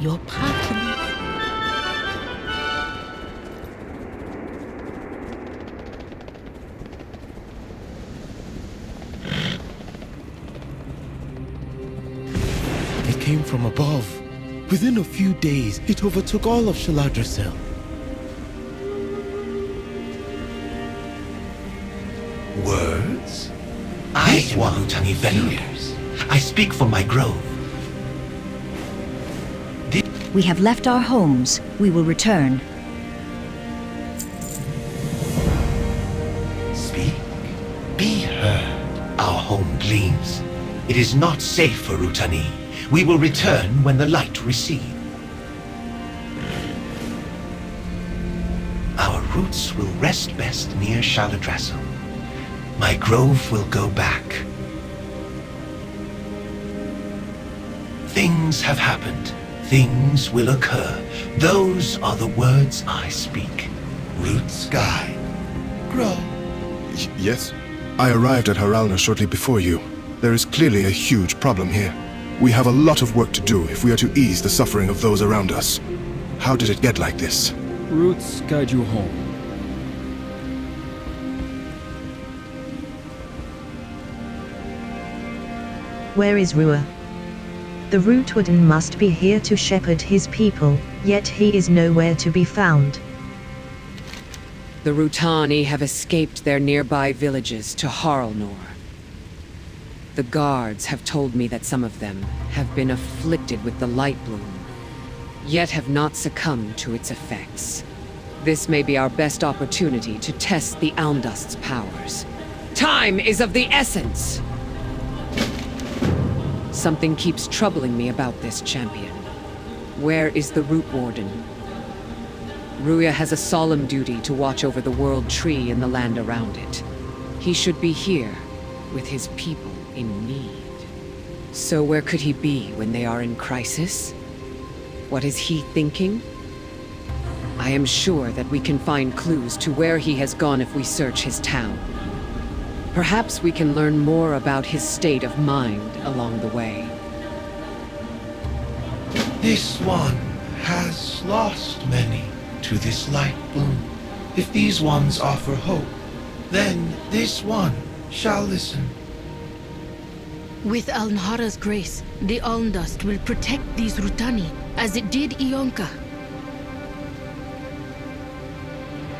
Your path to me. It came from above. Within a few days, it overtook all of Shaladrasel. Words? I Walutani Venuers. I speak for my grove. We have left our homes. We will return. Speak. Be heard. Our home gleams. It is not safe for Rutani. We will return when the light recedes. Our roots will rest best near Shaladrasel. My grove will go back. Things have happened. Things will occur. Those are the words I speak. Roots guide. Grow. Yes? I arrived at Haralna shortly before you. There is clearly a huge problem here. We have a lot of work to do if we are to ease the suffering of those around us. How did it get like this? Roots guide you home. Where is Rua? The Root Warden must be here to shepherd his people, yet he is nowhere to be found. The Rutani have escaped their nearby villages to Haralnor. The guards have told me that some of them have been afflicted with the Light Bloom, yet have not succumbed to its effects. This may be our best opportunity to test the Almdust's powers. Time is of the essence! Something keeps troubling me about this champion. Where is the Root Warden? Ruya has a solemn duty to watch over the World Tree and the land around it. He should be here, with his people in need. So where could he be when they are in crisis? What is he thinking? I am sure that we can find clues to where he has gone if we search his town. Perhaps we can learn more about his state of mind along the way. This one has lost many to this light bloom. If these ones offer hope, then this one shall listen. With Alnhara's grace, the Almdust will protect these Rutani, as it did Ionka.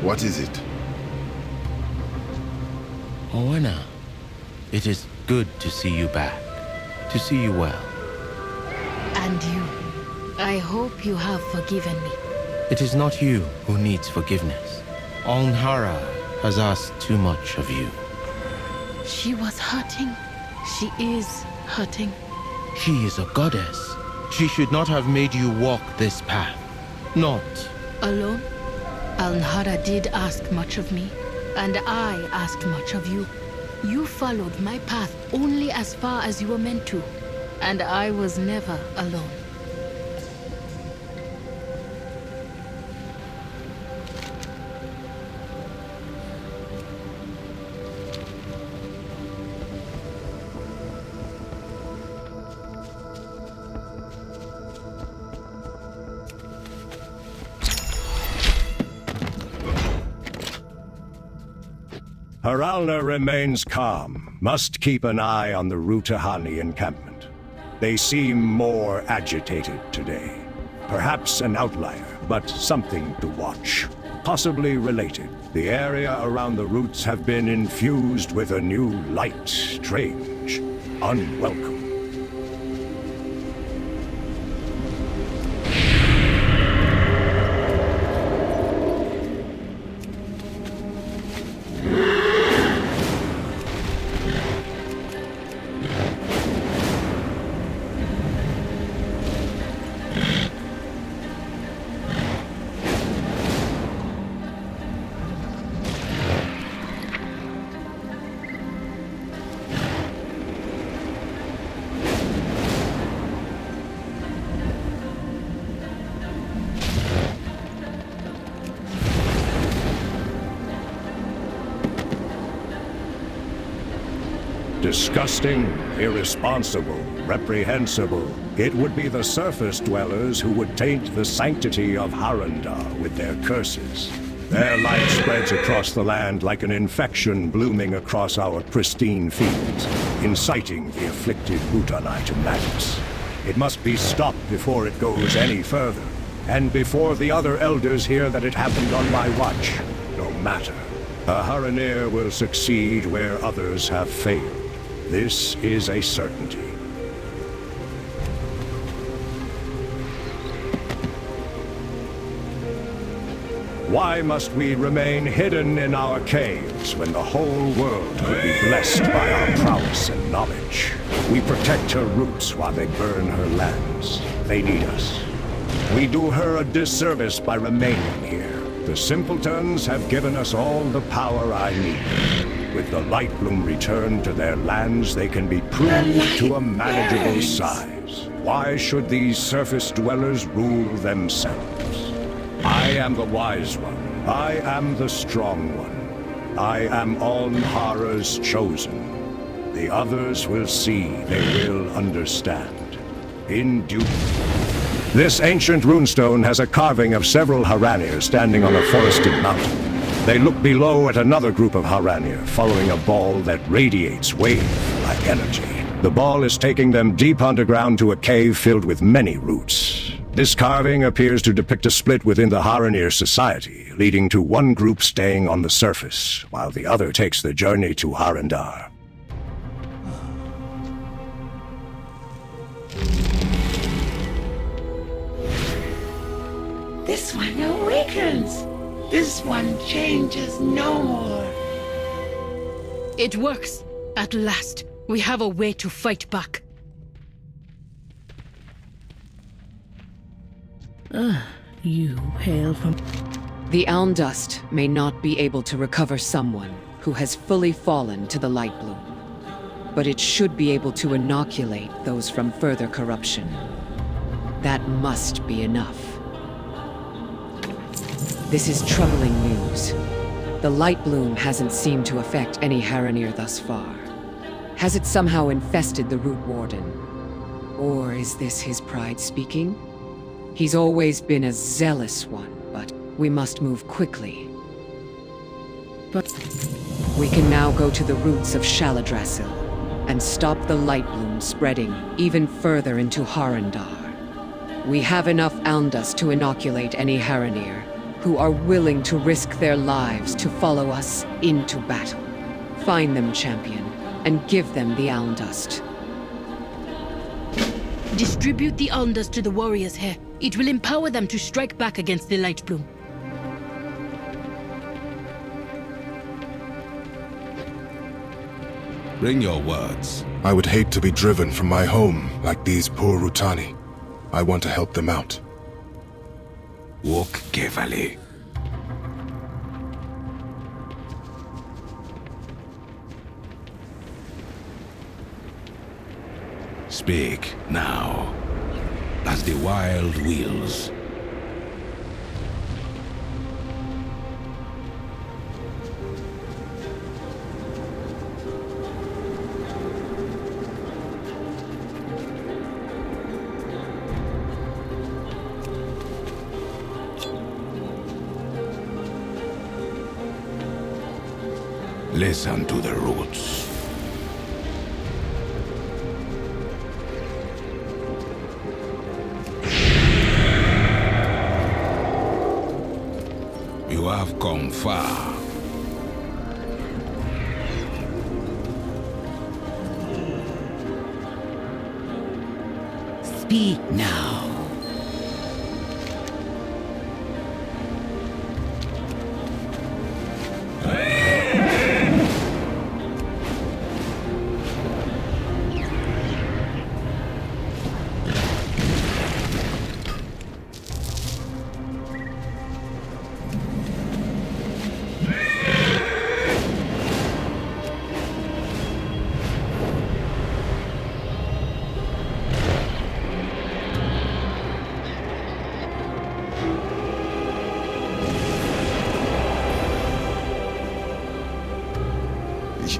What is it? Owenna, it is good to see you back. To see you well. And you. I hope you have forgiven me. It is not you who needs forgiveness. Alnhara has asked too much of you. She was hurting. She is hurting. She is a goddess. She should not have made you walk this path. Not. Alone? Alnhara did ask much of me, and I asked much of you. You followed my path only as far as you were meant to, and I was never alone. Haralna remains calm. Must keep an eye on the Rutahani encampment. They seem more agitated today. Perhaps an outlier, but something to watch. Possibly related. The area around the roots have been infused with a new light. Strange. Unwelcome. Disgusting, irresponsible, Reprehensible. It would be the surface dwellers who would taint the sanctity of Harandar with their curses. Their light spreads across the land like an infection blooming across our pristine fields, inciting the afflicted Utanai to madness. It must be stopped before it goes any further, and before the other elders hear that it happened on my watch. No matter. A Haranir will succeed where others have failed. This is a certainty. Why must we remain hidden in our caves when the whole world could be blessed by our prowess and knowledge? We protect her roots while they burn her lands. They need us. We do her a disservice by remaining here. The simpletons have given us all the power I need. With the Lightbloom returned to their lands, they can be pruned to a manageable size. Why should these surface dwellers rule themselves? I am the wise one. I am the strong one. I am Alnhara's chosen. The others will see, they will understand. In due... This ancient runestone has a carving of several Haranir standing on a forested mountain. They look below at another group of Haranir following a ball that radiates wave-like energy. The ball is taking them deep underground to a cave filled with many roots. This carving appears to depict a split within the Haranir society, leading to one group staying on the surface, while the other takes the journey to Harandar. This one awakens. This one changes no more. It works. At last, we have a way to fight back. You hail from... The Almdust may not be able to recover someone who has fully fallen to the Lightbloom, but it should be able to inoculate those from further corruption. That must be enough. This is troubling news. The Lightbloom hasn't seemed to affect any Haranir thus far. Has it somehow infested the Root Warden? Or is this his pride speaking? He's always been a zealous one, but we must move quickly. But we can now go to the roots of Shaladrassil and stop the Lightbloom spreading even further into Harandar. We have enough Almdust to inoculate any Haranir who are willing to risk their lives to follow us into battle. Find them, champion, and give them the Almdust. Distribute the Almdust to the warriors here. It will empower them to strike back against the Lightbloom. Bring your words. I would hate to be driven from my home like these poor Rutani. I want to help them out. Walk carefully. Speak now, as the wild wills. Listen to the roots. You have come far. Speak now.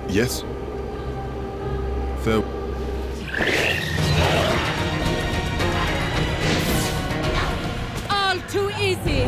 Yes? too easy!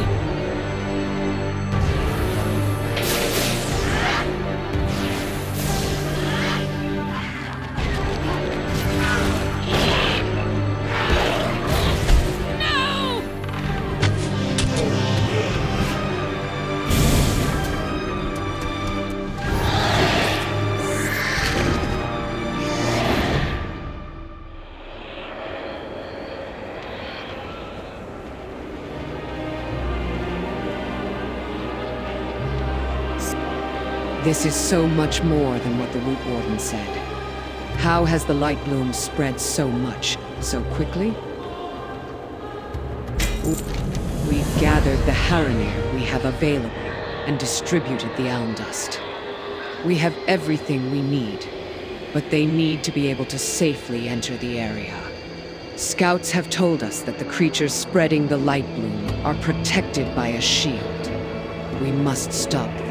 This is so much more than what the Root Warden said. How has the light bloom spread so much, so quickly? We've gathered the Haranir we have available and distributed the elm dust. We have everything we need, but they need to be able to safely enter the area. Scouts have told us that the creatures spreading the light bloom are protected by a shield. We must stop them.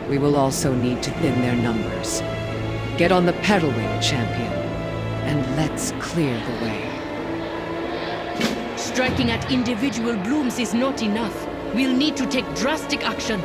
We will also need to thin their numbers. Get on the pedal wing, champion, and let's clear the way. Striking at individual blooms is not enough. We'll need to take drastic action.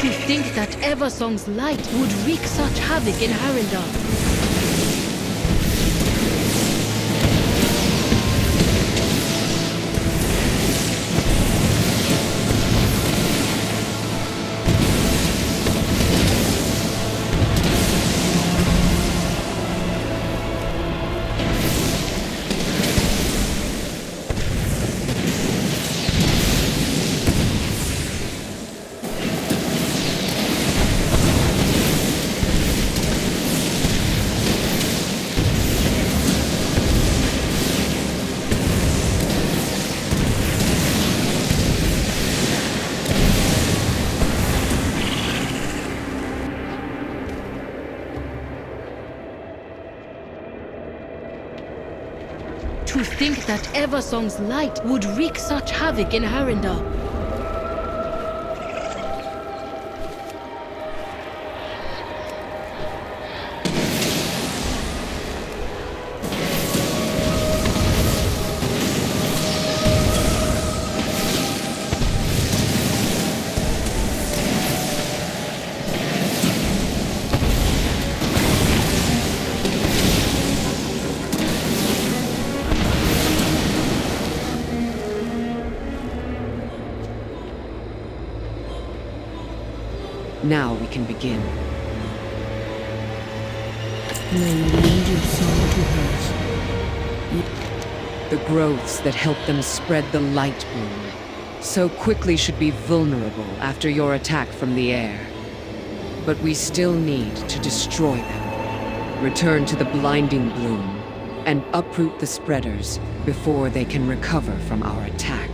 To think that Eversong's light would wreak such havoc in Harendar. To think that Eversong's light would wreak such havoc in Harendar. Now we can begin. The growths that help them spread the light bloom so quickly should be vulnerable after your attack from the air. But we still need to destroy them, return to the blinding bloom, and uproot the spreaders before they can recover from our attack.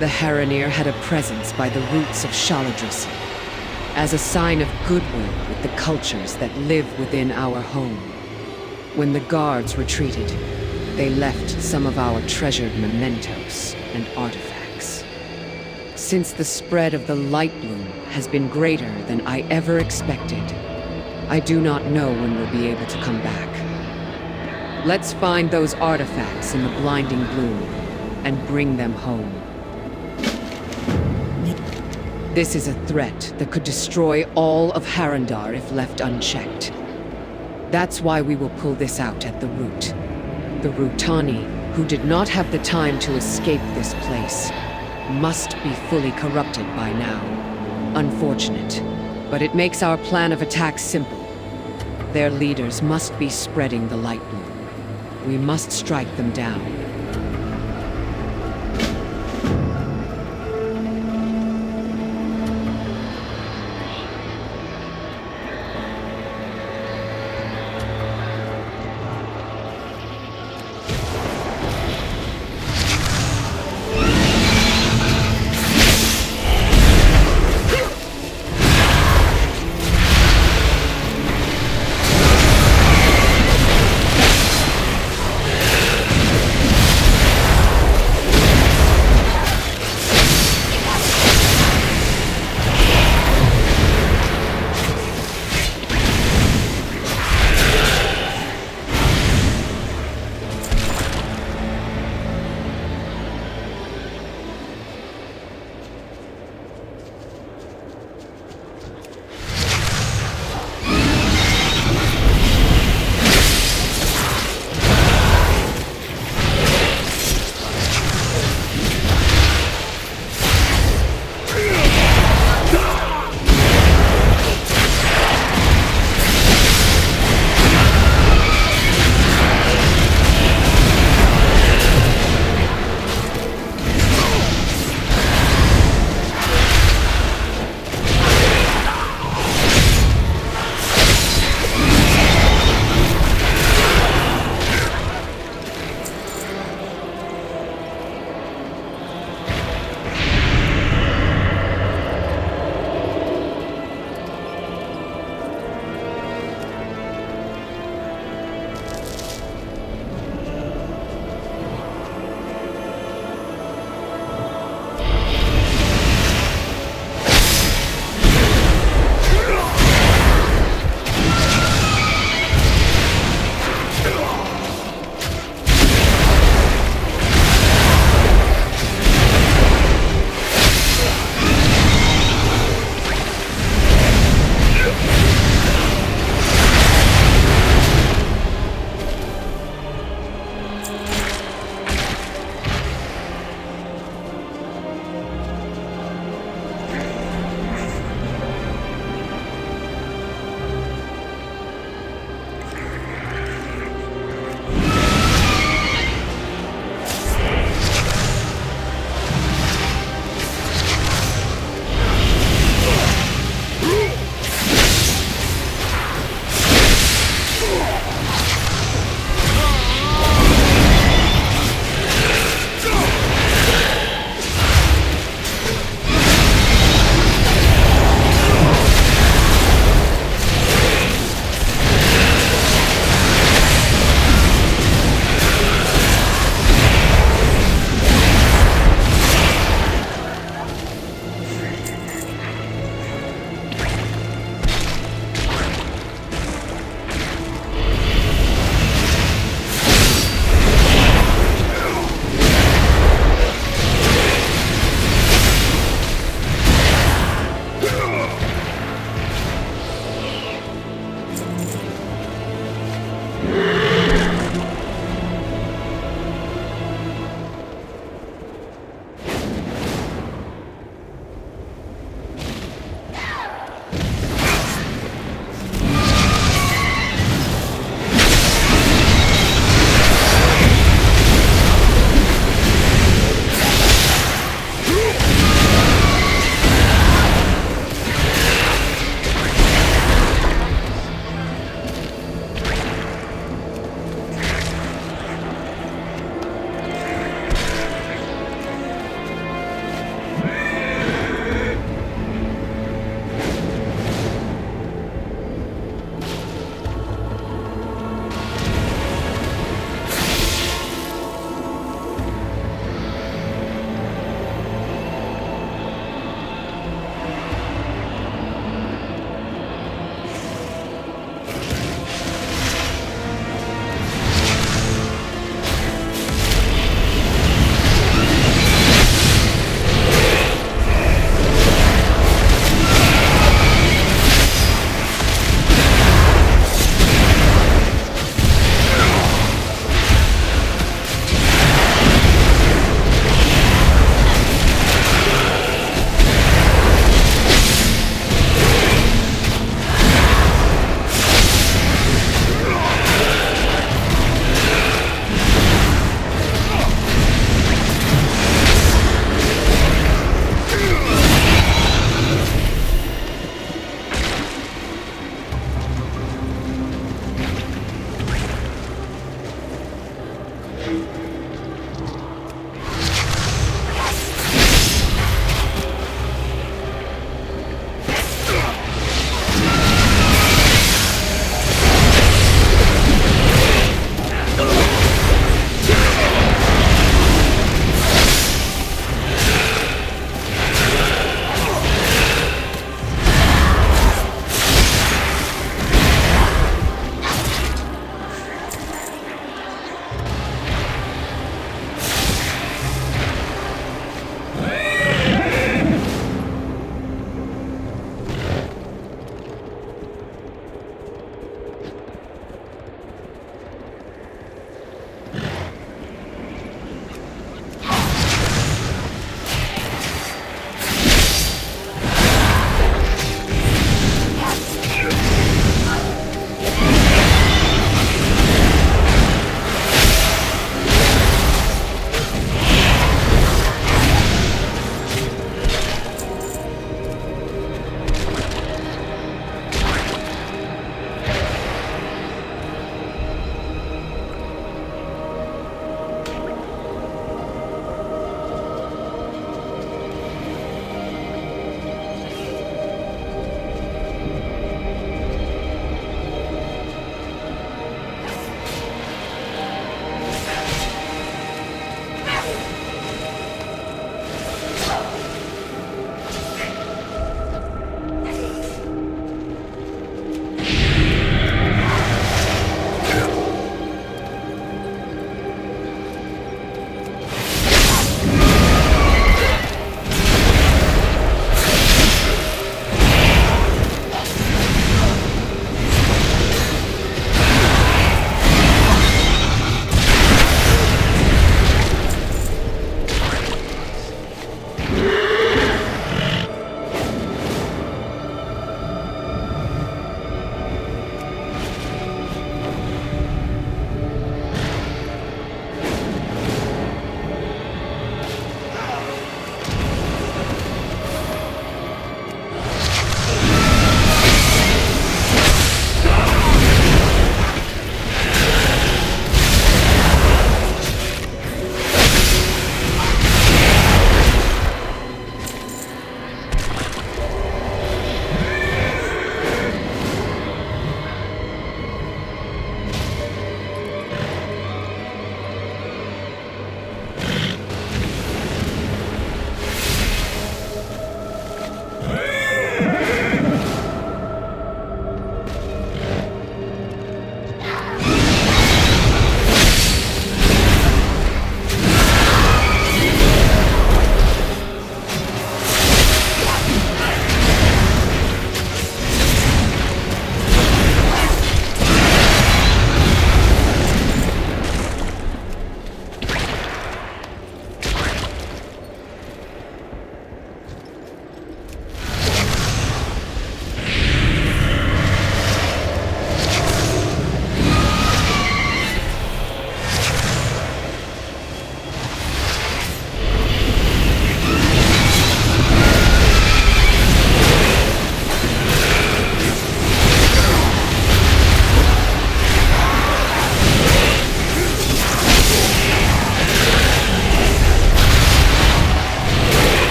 The Haranir had a presence by the roots of Shaladris, as a sign of goodwill with the cultures that live within our home. When the guards retreated, they left some of our treasured mementos and artifacts. Since the spread of the light bloom has been greater than I ever expected, I do not know when we'll be able to come back. Let's find those artifacts in the blinding bloom and bring them home. This is a threat that could destroy all of Harendar if left unchecked. That's why we will pull this out at the root. The Rutani, who did not have the time to escape this place, must be fully corrupted by now. Unfortunate, but it makes our plan of attack simple. Their leaders must be spreading the light bloom. We must strike them down.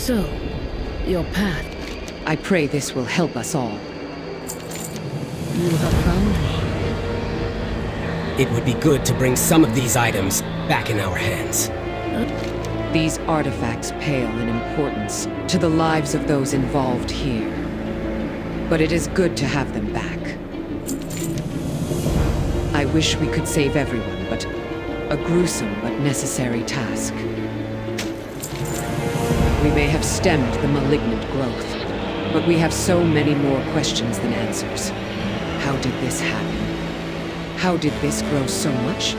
So, your path. I pray this will help us all. You have found me. It would be good to bring some of these items back in our hands. These artifacts pale in importance to the lives of those involved here. But it is good to have them back. I wish we could save everyone, but a gruesome but necessary task. We may have stemmed the malignant growth, but we have so many more questions than answers. How did this happen? How did this grow so much?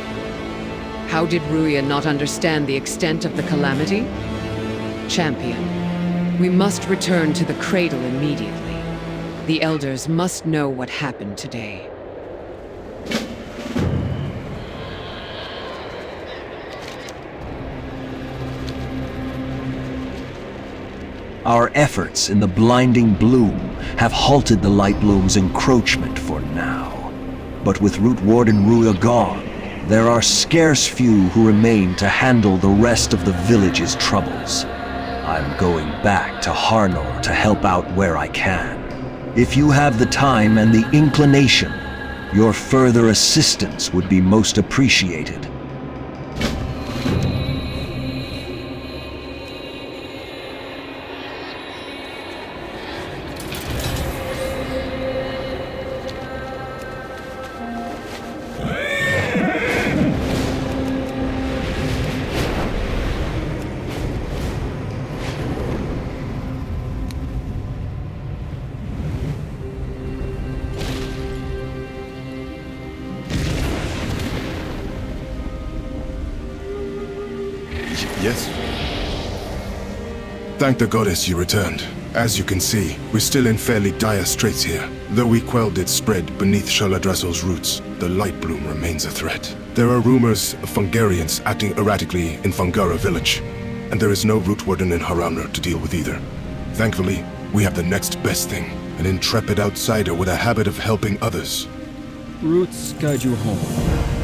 How did Ruya not understand the extent of the calamity? Champion, we must return to the cradle immediately. The elders must know what happened today. Our efforts in the blinding bloom have halted the Light Bloom's encroachment for now. But with Root Warden Ruya gone, there are scarce few who remain to handle the rest of the village's troubles. I'm going back to Harnor to help out where I can. If you have the time and the inclination, your further assistance would be most appreciated. Yes? Thank the goddess you returned. As you can see, we're still in fairly dire straits here. Though we quelled its spread beneath Shaladrassel's roots, the Light Bloom remains a threat. There are rumors of Fungarians acting erratically in Fungara village, and there is no Root Warden in Harauna to deal with either. Thankfully, we have the next best thing, an intrepid outsider with a habit of helping others. Roots guide you home.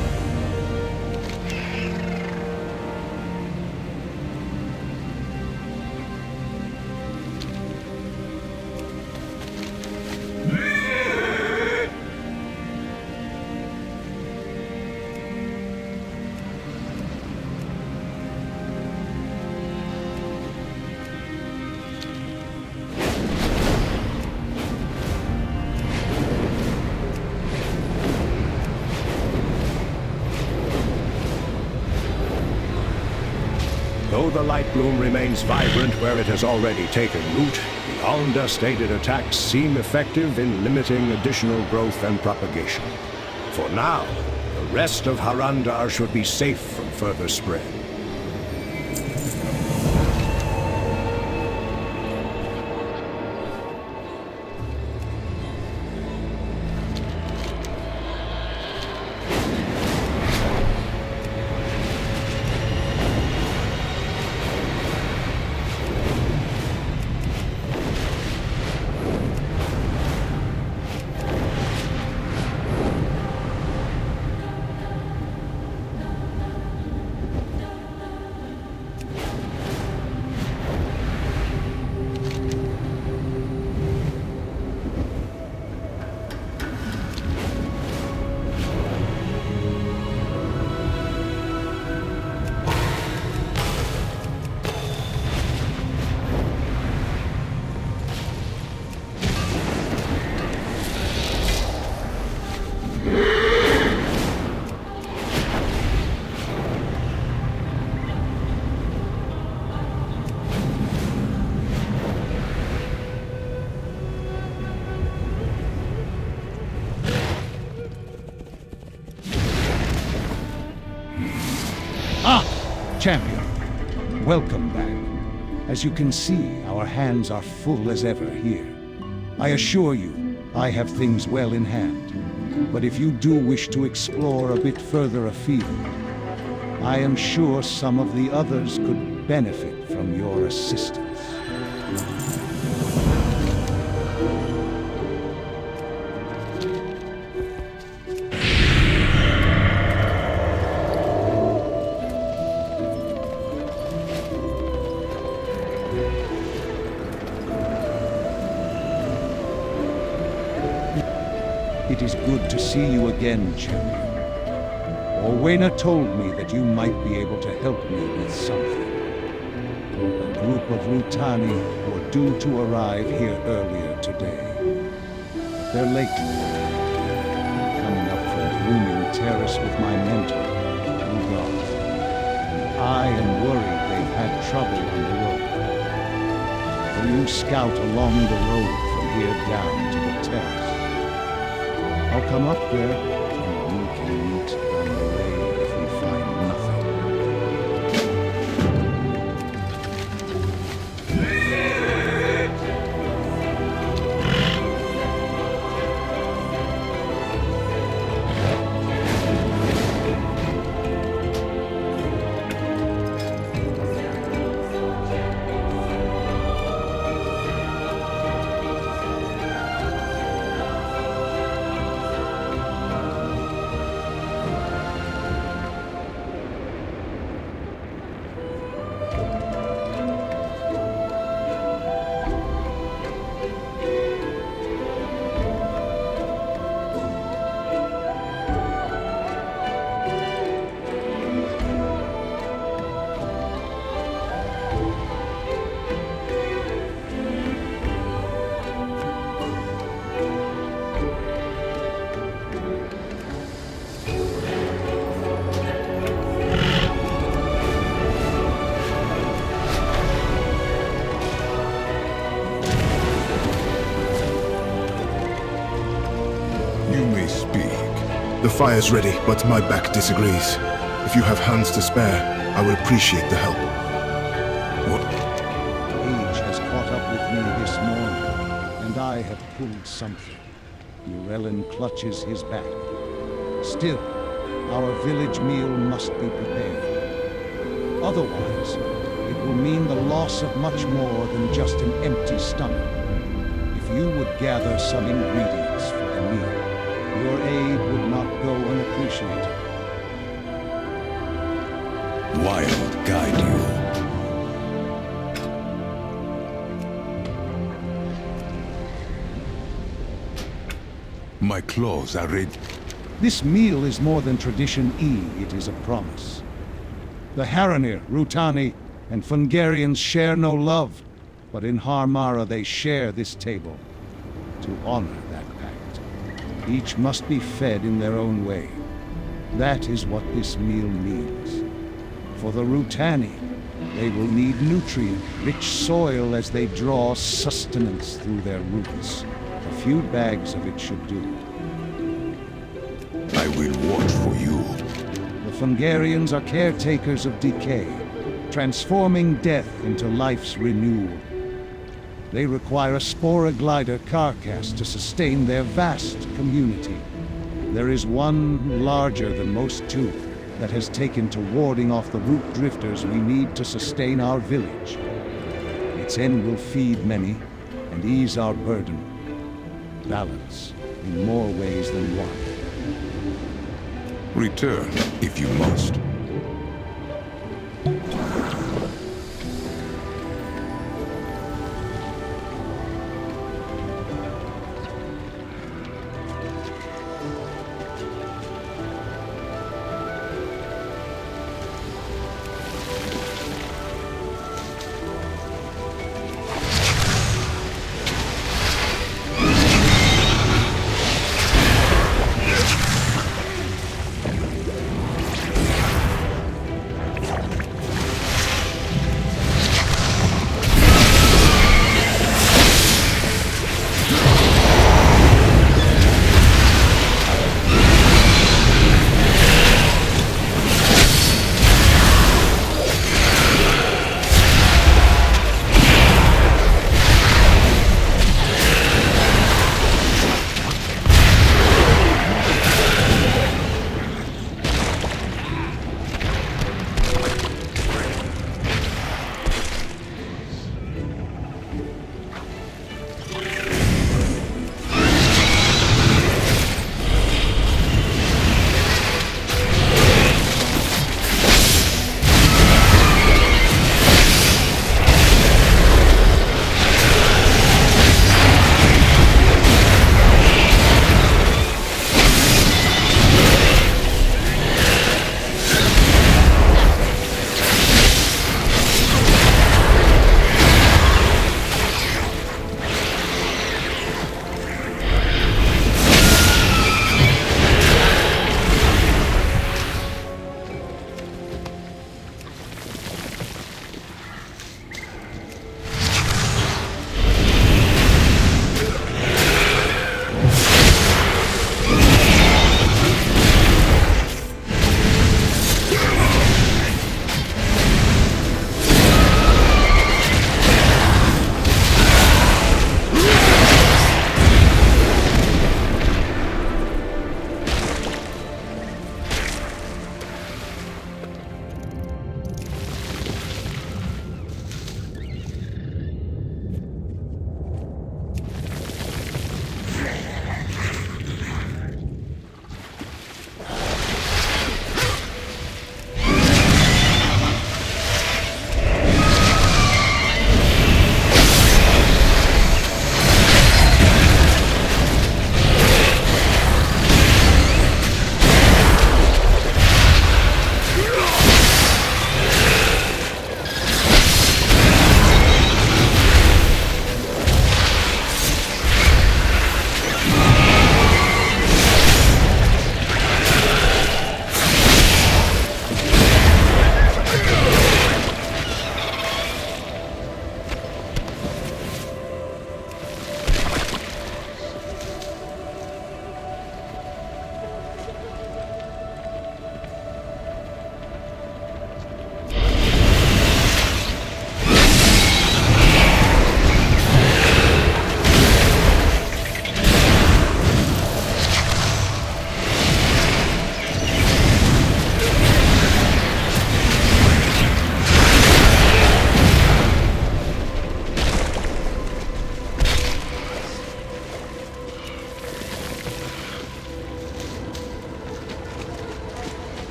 Though the Light Bloom remains vibrant where it has already taken root, the understated attacks seem effective in limiting additional growth and propagation. For now, the rest of Harandar should be safe from further spread. Champion, welcome back. As you can see, our hands are full as ever here. I assure you, I have things well in hand. But if you do wish to explore a bit further afield, I am sure some of the others could benefit from your assistance. It is good to see you again, champion. Orwena told me that you might be able to help me with something. A group of Rutani were due to arrive here earlier today. They're late today. Coming up from the rooming terrace with my mentor, Vanguard. I am worried they've had trouble on the road. Will you scout along the road from here down to the terrace? I'll come up there, and we can meet on the way if we find nothing. The fire's ready, but my back disagrees. If you have hands to spare, I would appreciate the help. Age has caught up with me this morning, and I have pulled something. Urelin clutches his back. Still, our village meal must be prepared. Otherwise, it will mean the loss of much more than just an empty stomach. If you would gather some ingredients for the meal, your aid would not go unappreciated. Wild guide you. My clothes are ready. This meal is more than tradition E, it is a promise. The Haranir, Rutani, and Fungarians share no love, but in Harmara they share this table to honor that pact. Each must be fed in their own way. That is what this meal means. For the Rutani, they will need nutrient-rich soil as they draw sustenance through their roots. A few bags of it should do. I will watch for you. The Fungarians are caretakers of decay, transforming death into life's renewal. They require a sporoglider carcass to sustain their vast community. There is one larger than most too that has taken to warding off the root drifters we need to sustain our village. Its end will feed many and ease our burden. Balance in more ways than one. Return if you must.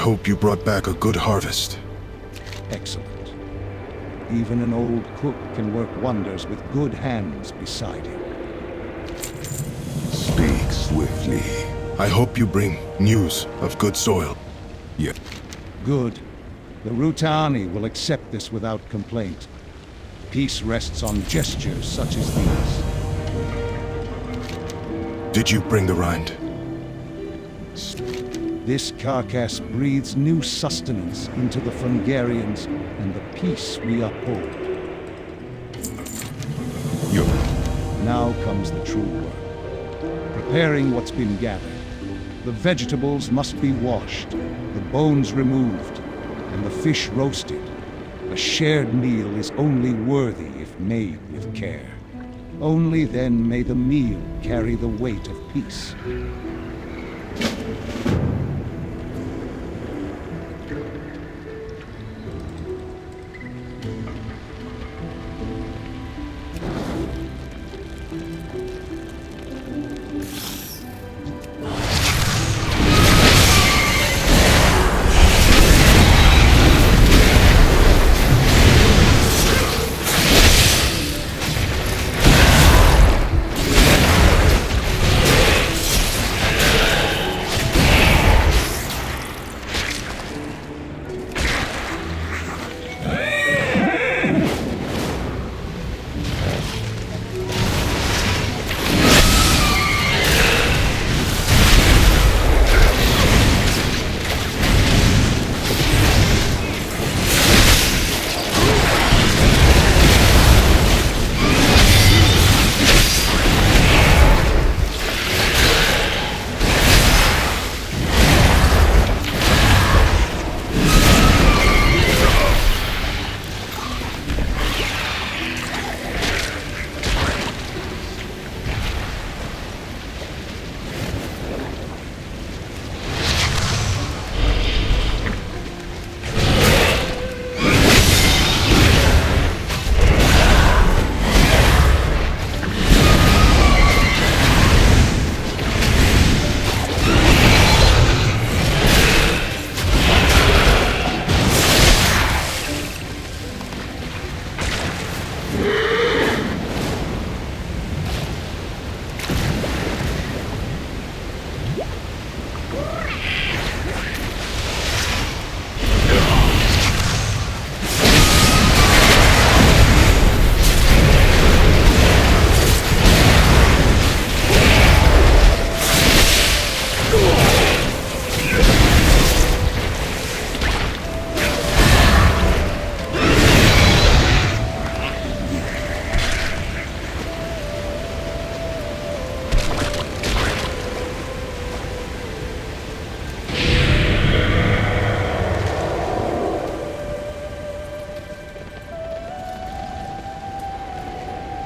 hope you brought back a good harvest. Excellent. Even an old cook can work wonders with good hands beside him. Speak swiftly. I hope you bring news of good soil. Yeah. Good. The Rutani will accept this without complaint. Peace rests on gestures such as these. Did you bring the rind? This carcass breathes new sustenance into the Fungarians and the peace we uphold. Now comes the true work. Preparing what's been gathered. The vegetables must be washed, the bones removed, and the fish roasted. A shared meal is only worthy if made with care. Only then may the meal carry the weight of peace.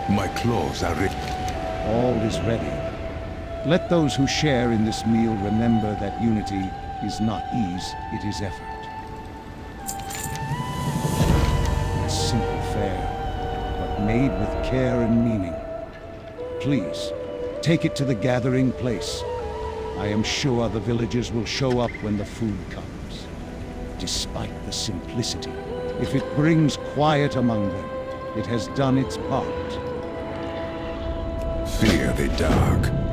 My claws are ready. All is ready. Let those who share in this meal remember that unity is not ease, it is effort. A simple fare, but made with care and meaning. Please, take it to the gathering place. I am sure the villagers will show up when the food comes. Despite the simplicity, if it brings quiet among them, it has done its part. Fear the dark.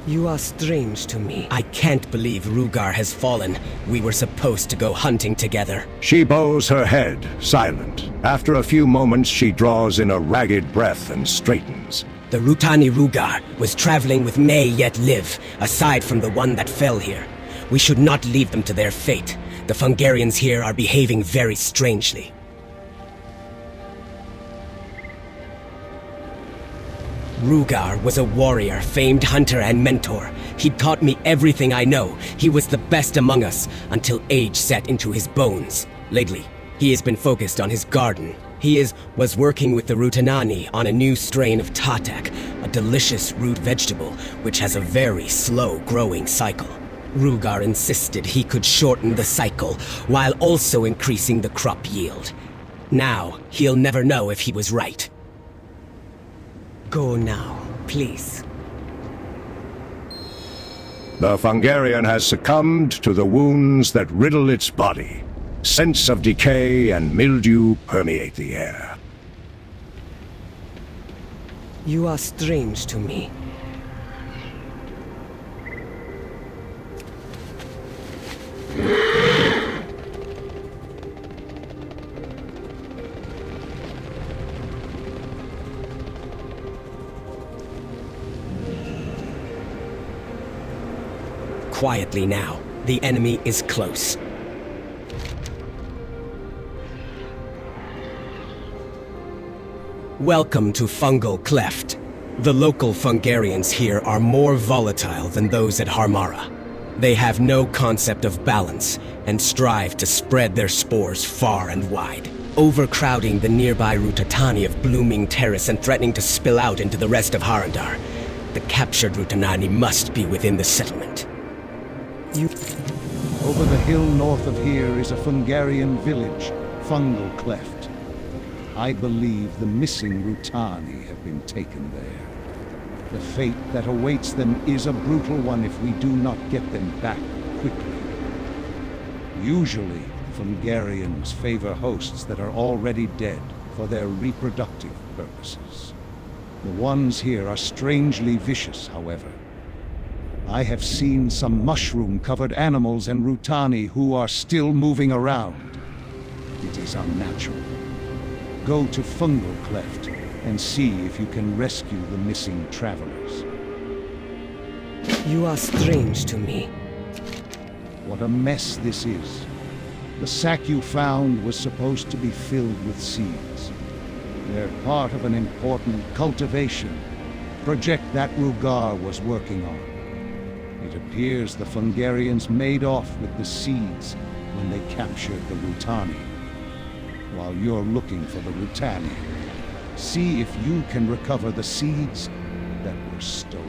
You are strange to me. I can't believe Rugar has fallen. We were supposed to go hunting together. She bows her head, silent. After a few moments, she draws in a ragged breath and straightens. The Rutani Rugar was traveling with may yet live, aside from the one that fell here. We should not leave them to their fate. The Fungarians here are behaving very strangely. Rugar was a warrior, famed hunter and mentor. He taught me everything I know. He was the best among us, until age set into his bones. Lately, he has been focused on his garden. Was working with the Rutanani on a new strain of tatak, a delicious root vegetable which has a very slow growing cycle. Rugar insisted he could shorten the cycle while also increasing the crop yield. Now, he'll never know if he was right. Go now, please. The Fungarian has succumbed to the wounds that riddle its body. Scents of decay and mildew permeate the air. You are strange to me. Quietly now. The enemy is close. Welcome to Fungal Cleft. The local Fungarians here are more volatile than those at Harmara. They have no concept of balance, and strive to spread their spores far and wide, overcrowding the nearby Rutatani of Blooming Terrace and threatening to spill out into the rest of Harandar. The captured Rutanani must be within the settlement. Over the hill north of here is a Fungarian village, Fungal Cleft. I believe the missing Rutani have been taken there. The fate that awaits them is a brutal one if we do not get them back quickly. Usually, Fungarians favor hosts that are already dead for their reproductive purposes. The ones here are strangely vicious, however. I have seen some mushroom-covered animals and Rutani who are still moving around. It is unnatural. Go to Fungal Cleft and see if you can rescue the missing travelers. You are strange to me. What a mess this is. The sack you found was supposed to be filled with seeds. They're part of an important cultivation project that Rugar was working on. It appears the Fungarians made off with the seeds when they captured the Rutani. While you're looking for the Rutani, see if you can recover the seeds that were stolen.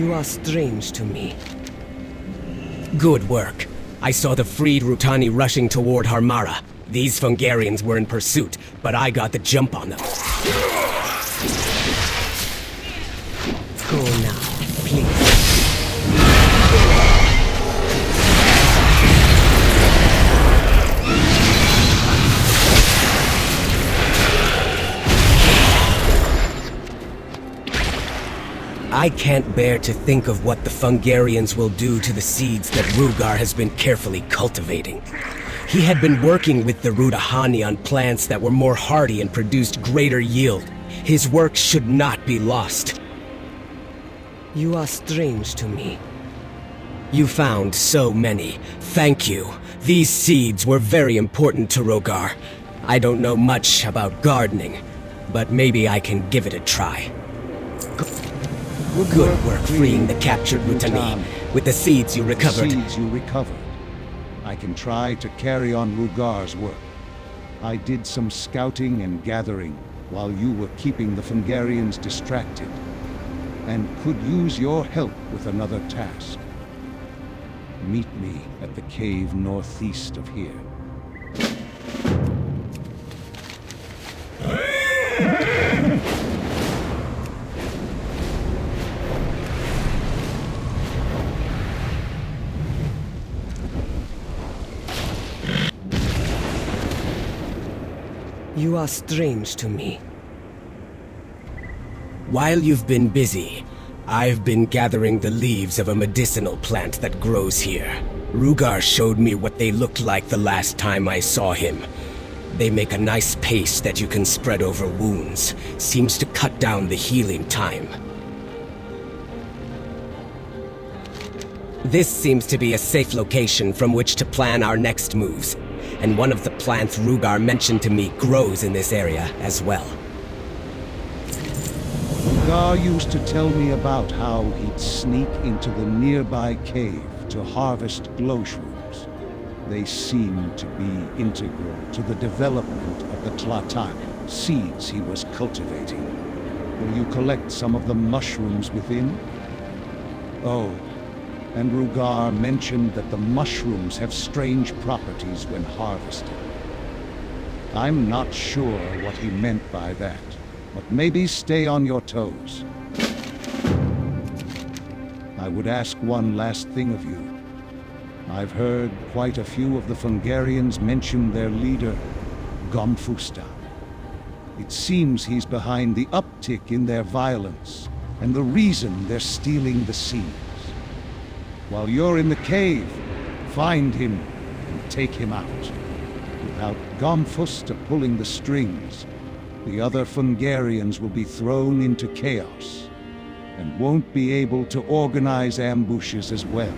You are strange to me. Good work. I saw the freed Rutani rushing toward Harmara. These Fungarians were in pursuit, but I got the jump on them. Go now, please. I can't bear to think of what the Fungarians will do to the seeds that Rugar has been carefully cultivating. He had been working with the Rutahani on plants that were more hardy and produced greater yield. His work should not be lost. You are strange to me. You found so many. Thank you. These seeds were very important to Rogar. I don't know much about gardening, but maybe I can give it a try. Good work freeing the captured Rutani with the seeds you recovered. I can try to carry on Rugar's work. I did some scouting and gathering while you were keeping the Fungarians distracted, and could use your help with another task. Meet me at the cave northeast of here. You are strange to me. While you've been busy, I've been gathering the leaves of a medicinal plant that grows here. Rugar showed me what they looked like the last time I saw him. They make a nice paste that you can spread over wounds. Seems to cut down the healing time. This seems to be a safe location from which to plan our next moves. And one of the plants Rugar mentioned to me grows in this area as well. Rugar used to tell me about how he'd sneak into the nearby cave to harvest glowshrooms. They seem to be integral to the development of the Tlatan seeds he was cultivating. Will you collect some of the mushrooms within? Oh, and Rugar mentioned that the mushrooms have strange properties when harvested. I'm not sure what he meant by that, but maybe stay on your toes. I would ask one last thing of you. I've heard quite a few of the Fungarians mention their leader, Gomfusta. It seems he's behind the uptick in their violence, and the reason they're stealing the seeds. While you're in the cave, find him and take him out. Without Gomfusta pulling the strings, the other Fungarians will be thrown into chaos, and won't be able to organize ambushes as well.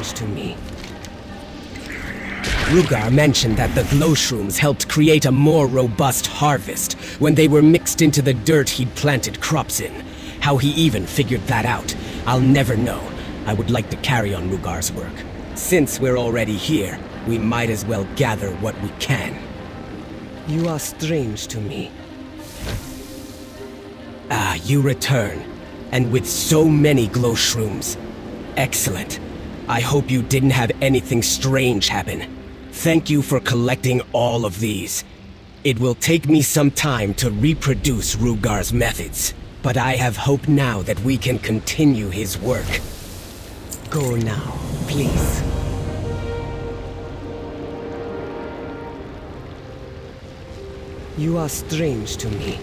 strange to me. Rugar mentioned that the glow shrooms helped create a more robust harvest when they were mixed into the dirt he'd planted crops in. How he even figured that out, I'll never know. I would like to carry on Rugar's work. Since we're already here, we might as well gather what we can. You are strange to me. Ah, you return. And with so many glow shrooms. Excellent. I hope you didn't have anything strange happen. Thank you for collecting all of these. It will take me some time to reproduce Rugar's methods, but I have hope now that we can continue his work. Go now, please. You are strange to me.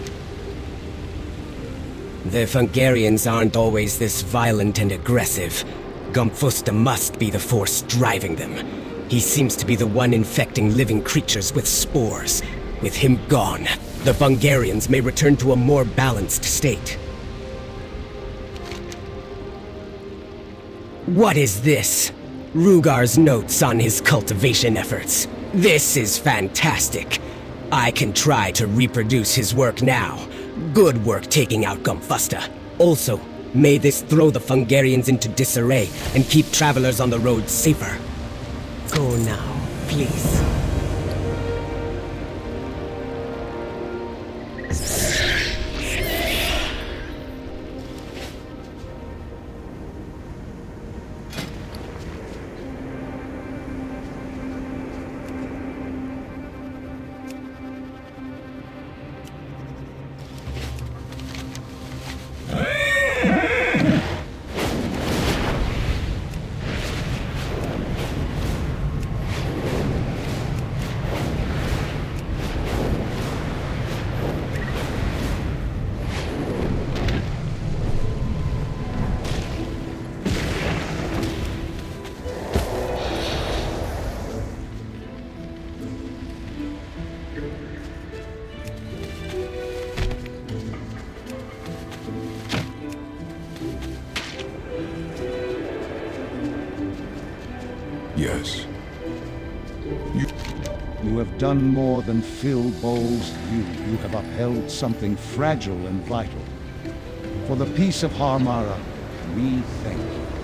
The Hungarians aren't always this violent and aggressive. Gumfusta must be the force driving them. He seems to be the one infecting living creatures with spores. With him gone, the Hungarians may return to a more balanced state. What is this? Rugar's notes on his cultivation efforts. This is fantastic. I can try to reproduce his work now. Good work taking out Gumfusta. Also, may this throw the Hungarians into disarray and keep travelers on the road safer. Go now, please. Yes. You have done more than fill bowls. You have upheld something fragile and vital. For the peace of Harmara, we thank you.